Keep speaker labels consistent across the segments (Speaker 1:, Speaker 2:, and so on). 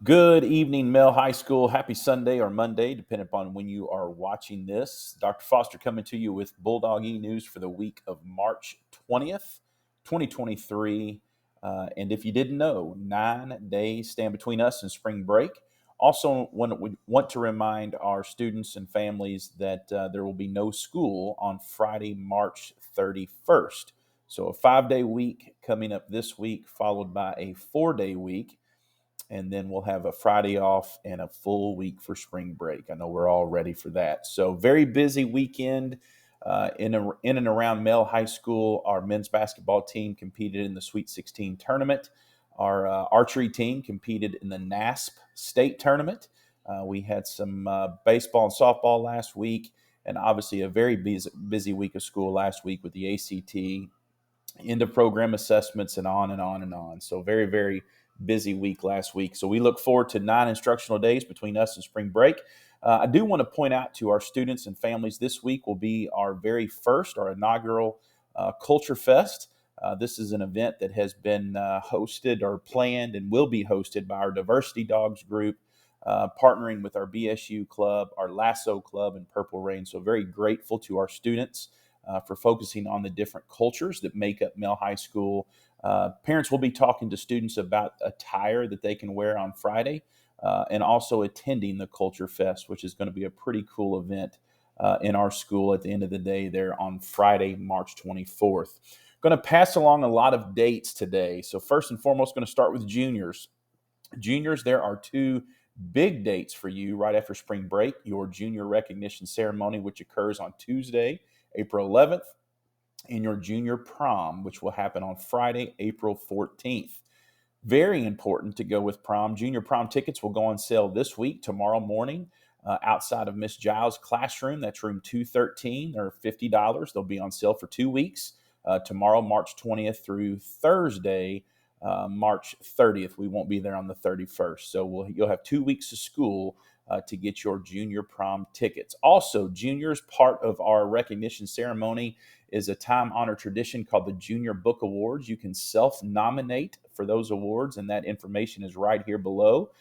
Speaker 1: Good evening, Mel High School. Happy Sunday or Monday, depending upon when you are watching this. Dr. Foster coming to you with Bulldog eNews for the week of March 20th, 2023. And if you didn't know, 9 days stand between us and spring break. Also, we want to remind our students and families that there will be no school on Friday, March 31st. So, a 5 day week coming up this week, followed by a 4 day week, and then we'll have a Friday off and a full week for spring break. I know we're all ready for that. So very busy weekend in and around Mel High School. Our men's basketball team competed in the Sweet 16 tournament. Our archery team competed in the NASP state tournament. We had some baseball and softball last week, and obviously a very busy week of school last week with the ACT, end of program assessments, and on and on and on. So very, very busy week last week. So we look forward to 9 instructional days between us and spring break. I do want to point out to our students and families, this week will be our very first, our inaugural Culture Fest. This is an event that has been hosted or planned and will be hosted by our Diversity Dogs group, partnering with our BSU club, our Lasso club, and Purple Rain. So very grateful to our students for focusing on the different cultures that make up Mel High School. Parents will be talking to students about attire that they can wear on Friday, and also attending the Culture Fest, which is going to be a pretty cool event in our school at the end of the day there on Friday, March 24th. Going to pass along a lot of dates today. So first and foremost, going to start with juniors. Juniors, there are two big dates for you right after spring break. Your junior recognition ceremony, which occurs on Tuesday, April 11th, and your junior prom, which will happen on Friday, April 14th. Very important to go with prom. Junior prom tickets will go on sale this week, tomorrow morning, outside of Miss Giles' classroom. That's room 213. They're $50. They'll be on sale for 2 weeks, tomorrow, March 20th through Thursday, March 30th. We won't be there on the 31st. So you'll have 2 weeks of school to get your junior prom tickets. Also, juniors, part of our recognition ceremony is a time-honored tradition called the Junior Book Awards. You can self-nominate for those awards, and that information is right here below.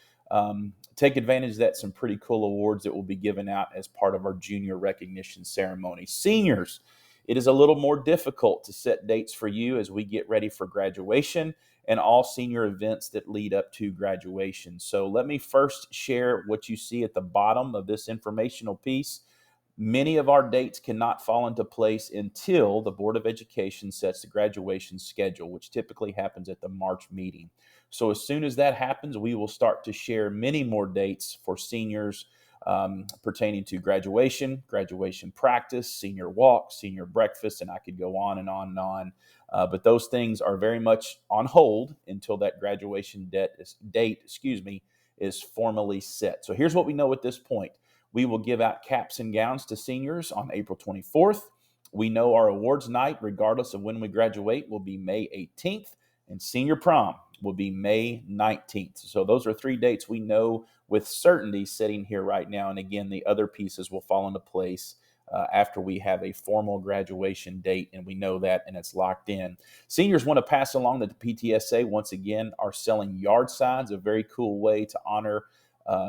Speaker 1: Take advantage of that. Some pretty cool awards that will be given out as part of our junior recognition ceremony. Seniors, it is a little more difficult to set dates for you as we get ready for graduation and all senior events that lead up to graduation. So let me first share what you see at the bottom of this informational piece. Many of our dates cannot fall into place until the Board of Education sets the graduation schedule, which typically happens at the March meeting. So as soon as that happens, we will start to share many more dates for seniors pertaining to graduation, graduation practice, senior walk, senior breakfast, and I could go on and on and on. But those things are very much on hold until that graduation date is formally set. So here's what we know at this point. We will give out caps and gowns to seniors on April 24th. We know our awards night, regardless of when we graduate, will be May 18th, and senior prom will be May 19th. So those are 3 dates we know with certainty sitting here right now. And again, the other pieces will fall into place after we have a formal graduation date, and we know that, and it's locked in. Seniors, want to pass along that the PTSA, once again, are selling yard signs, a very cool way to honor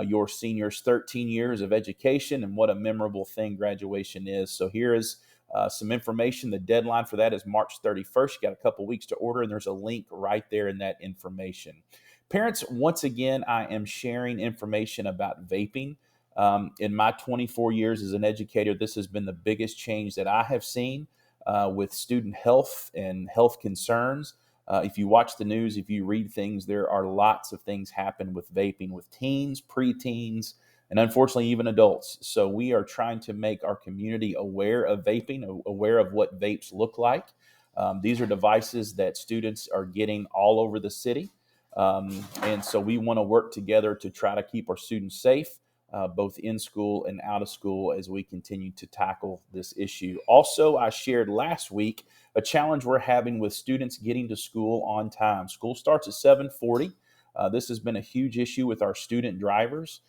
Speaker 1: your seniors' 13 years of education, and what a memorable thing graduation is. So here is some information. The deadline for that is March 31st. You got a couple weeks to order, and there's a link right there in that information. Parents, once again, I am sharing information about vaping. In my 24 years as an educator, this has been the biggest change that I have seen with student health and health concerns. If you watch the news, if you read things, there are lots of things happen with vaping with teens, preteens, and unfortunately even adults. So we are trying to make our community aware of vaping, aware of what vapes look like. These are devices that students are getting all over the city. And so we want to work together to try to keep our students safe, both in school and out of school, as we continue to tackle this issue. Also, I shared last week a challenge we're having with students getting to school on time. School starts at 7:40. This has been a huge issue with our student drivers,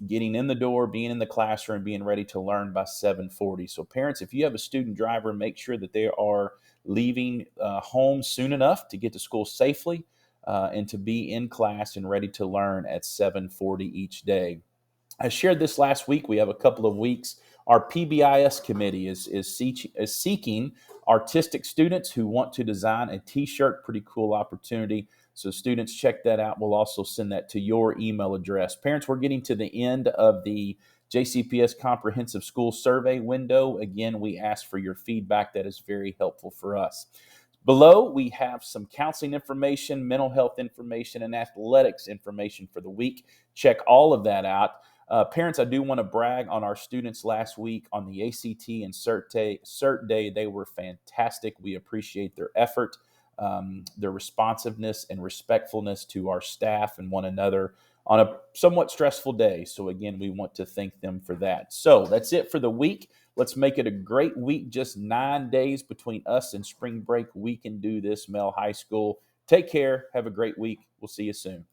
Speaker 1: getting in the door, being in the classroom, being ready to learn by 7:40. So parents, if you have a student driver, make sure that they are leaving home soon enough to get to school safely. and to be in class and ready to learn at 7:40 each day. I shared this last week. We have a couple of weeks. Our PBIS committee is seeking artistic students who want to design a T-shirt. Pretty cool opportunity. So students, check that out. We'll also send that to your email address. Parents, we're getting to the end of the JCPS Comprehensive School Survey window. Again, we ask for your feedback. That is very helpful for us. Below, we have some counseling information, mental health information, and athletics information for the week. Check all of that out. Parents, I do want to brag on our students last week on the ACT and CERT day. They were fantastic. We appreciate their effort, their responsiveness, and respectfulness to our staff and one another on a somewhat stressful day. So again, we want to thank them for that. So that's it for the week. Let's make it a great week. Just 9 days between us and spring break. We can do this, Mel High School. Take care. Have a great week. We'll see you soon.